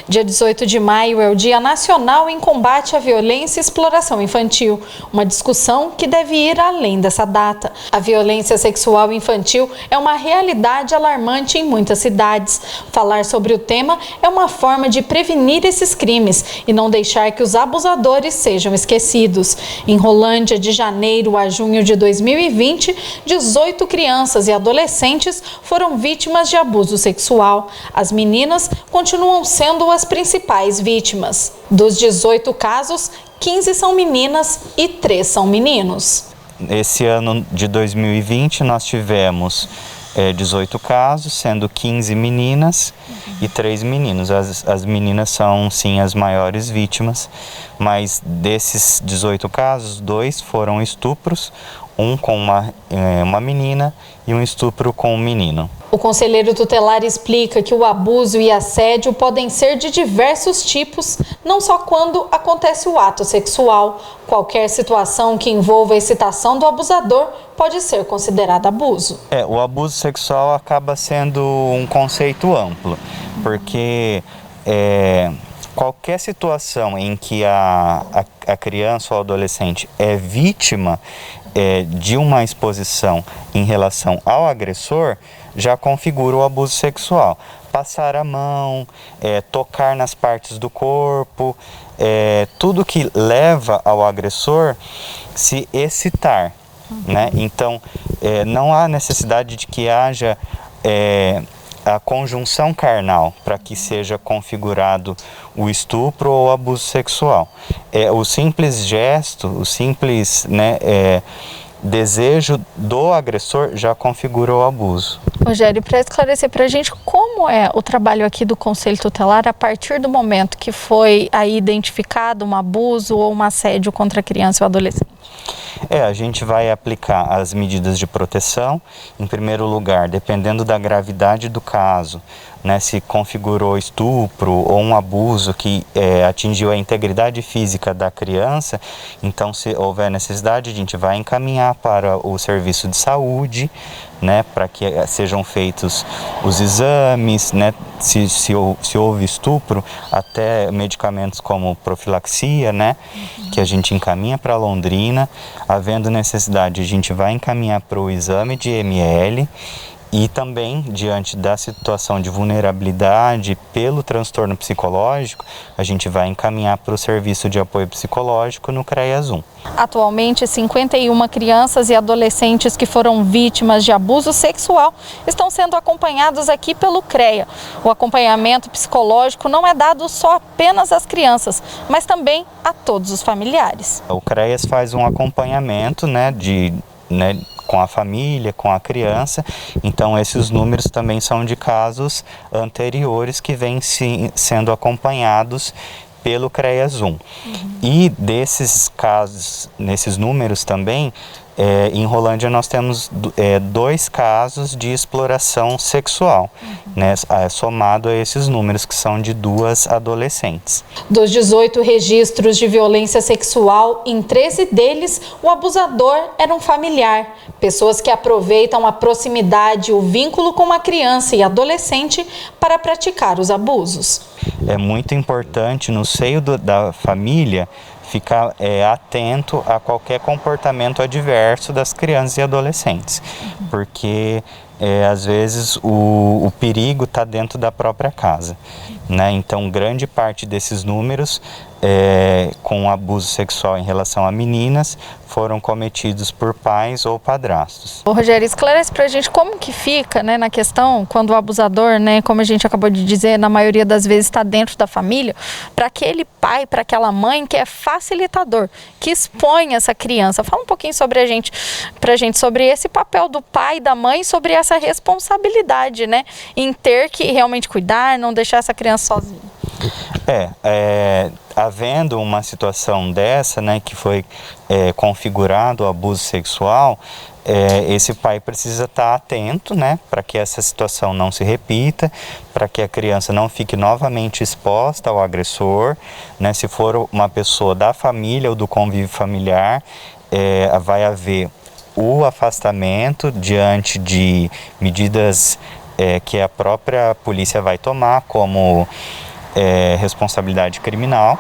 Dia 18 de maio é o Dia Nacional em Combate à Violência e Exploração Infantil, uma discussão que deve ir além dessa data. A violência sexual infantil é uma realidade alarmante em muitas cidades. Falar sobre o tema é uma forma de prevenir esses crimes e não deixar que os abusadores sejam esquecidos. Em Rolândia, de janeiro a junho de 2020, 18 crianças e adolescentes foram vítimas de abuso sexual. As meninas continuam sendo as principais vítimas. Dos 18 casos, 15 são meninas e 3 são meninos. Esse ano de 2020 nós tivemos 18 casos, sendo 15 meninas e 3 meninos. As meninas são sim as maiores vítimas, mas desses 18 casos, 2 foram estupros, um com uma menina e um estupro com um menino. O conselheiro tutelar explica que o abuso e assédio podem ser de diversos tipos, não só quando acontece o ato sexual. Qualquer situação que envolva a excitação do abusador pode ser considerada abuso. O abuso sexual acaba sendo um conceito amplo, porque qualquer situação em que a criança ou adolescente é vítima de uma exposição em relação ao agressor, já configura o abuso sexual. Passar a mão, tocar nas partes do corpo, tudo que leva ao agressor se excitar, né? Então, não há necessidade de que haja a conjunção carnal para que seja configurado o estupro ou o abuso sexual. O simples gesto, o simples desejo do agressor já configura o abuso. Rogério, para esclarecer para a gente como é o trabalho aqui do Conselho Tutelar a partir do momento que foi aí identificado um abuso ou um assédio contra a criança ou adolescente? A gente vai aplicar as medidas de proteção, em primeiro lugar, dependendo da gravidade do caso, né, se configurou estupro ou um abuso que atingiu a integridade física da criança, então se houver necessidade, a gente vai encaminhar para o serviço de saúde, né, para que sejam feitos os exames, né, se houve estupro, até medicamentos como profilaxia, né, que a gente encaminha para Londrina. Havendo necessidade, a gente vai encaminhar para o exame de ML e também, diante da situação de vulnerabilidade pelo transtorno psicológico, a gente vai encaminhar para o serviço de apoio psicológico no CREAS 1. Atualmente, 51 crianças e adolescentes que foram vítimas de abuso sexual estão sendo acompanhados aqui pelo CREA. O acompanhamento psicológico não é dado só apenas às crianças, mas também a todos os familiares. O CREAS faz um acompanhamento, com a família, com a criança, então esses números também são de casos anteriores que vêm sendo acompanhados pelo CREAS 1. E desses casos, nesses números também, em Rolândia nós temos 2 casos de exploração sexual, né, somado a esses números que são de 2 adolescentes. Dos 18 registros de violência sexual, em 13 deles, o abusador era um familiar. Pessoas que aproveitam a proximidade e o vínculo com a criança e adolescente para praticar os abusos. É muito importante no seio da família ficar atento a qualquer comportamento adverso das crianças e adolescentes, porque às vezes o perigo está dentro da própria casa, né? Então, grande parte desses números com abuso sexual em relação a meninas foram cometidos por pais ou padrastos. Ô, Rogério, esclarece pra gente como que fica, né, na questão quando o abusador, né, como a gente acabou de dizer, na maioria das vezes está dentro da família, para aquele pai, para aquela mãe que é facilitador, que expõe essa criança. Fala um pouquinho pra gente sobre esse papel do pai e da mãe, sobre essa responsabilidade, né, em ter que realmente cuidar, não deixar essa criança sozinha. Havendo uma situação dessa, né, que foi configurado o abuso sexual, esse pai precisa estar atento, né, para que essa situação não se repita, para que a criança não fique novamente exposta ao agressor, né, se for uma pessoa da família ou do convívio familiar, vai haver o afastamento diante de medidas que a própria polícia vai tomar, como responsabilidade criminal,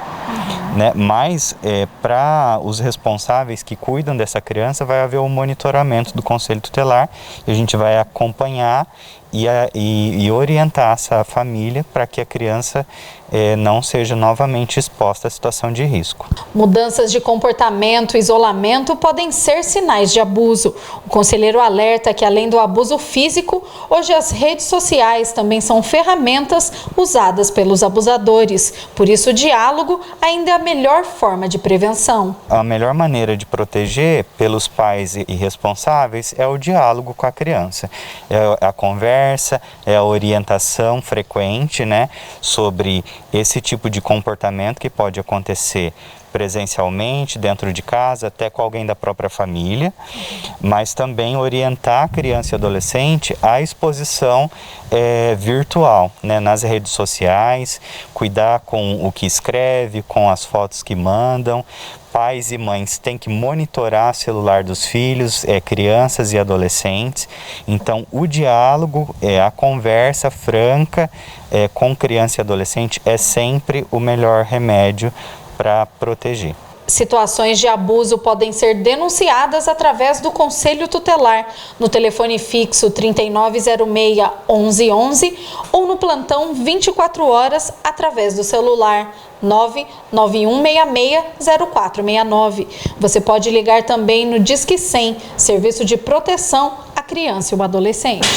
né? Mas para os responsáveis que cuidam dessa criança vai haver um monitoramento do Conselho Tutelar e a gente vai acompanhar e orientar essa família para que a criança não seja novamente exposta à situação de risco. Mudanças de comportamento e isolamento podem ser sinais de abuso. O conselheiro alerta que, além do abuso físico, hoje as redes sociais também são ferramentas usadas pelos abusadores. Por isso, o diálogo ainda é a melhor forma de prevenção. A melhor maneira de proteger pelos pais e responsáveis é o diálogo com a criança. É a conversa, é a orientação frequente, né, sobre esse tipo de comportamento que pode acontecer presencialmente, dentro de casa, até com alguém da própria família, mas também orientar a criança e adolescente à exposição virtual, né, nas redes sociais, cuidar com o que escreve, com as fotos que mandam. Pais e mães têm que monitorar o celular dos filhos, crianças e adolescentes. Então, o diálogo, a conversa franca com criança e adolescente é sempre o melhor remédio para proteger. Situações de abuso podem ser denunciadas através do Conselho Tutelar, no telefone fixo 3906-1111 ou no plantão 24 horas através do celular 99166-0469. Você pode ligar também no Disque 100, serviço de proteção à criança e ao adolescente.